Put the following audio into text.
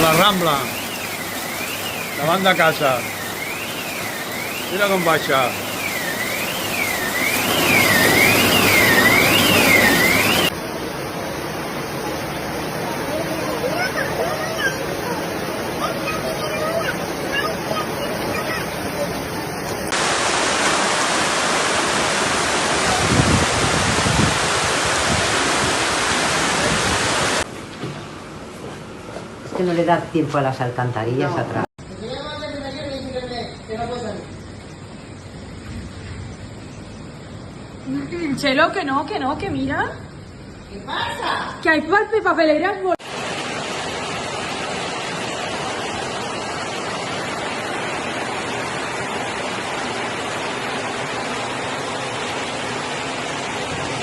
la Rambla, davant de casa. Mira com baixa. Es que no le da tiempo a las alcantarillas atrás. Chelo, que no, que mira. ¿Qué pasa? Que hay papeleras.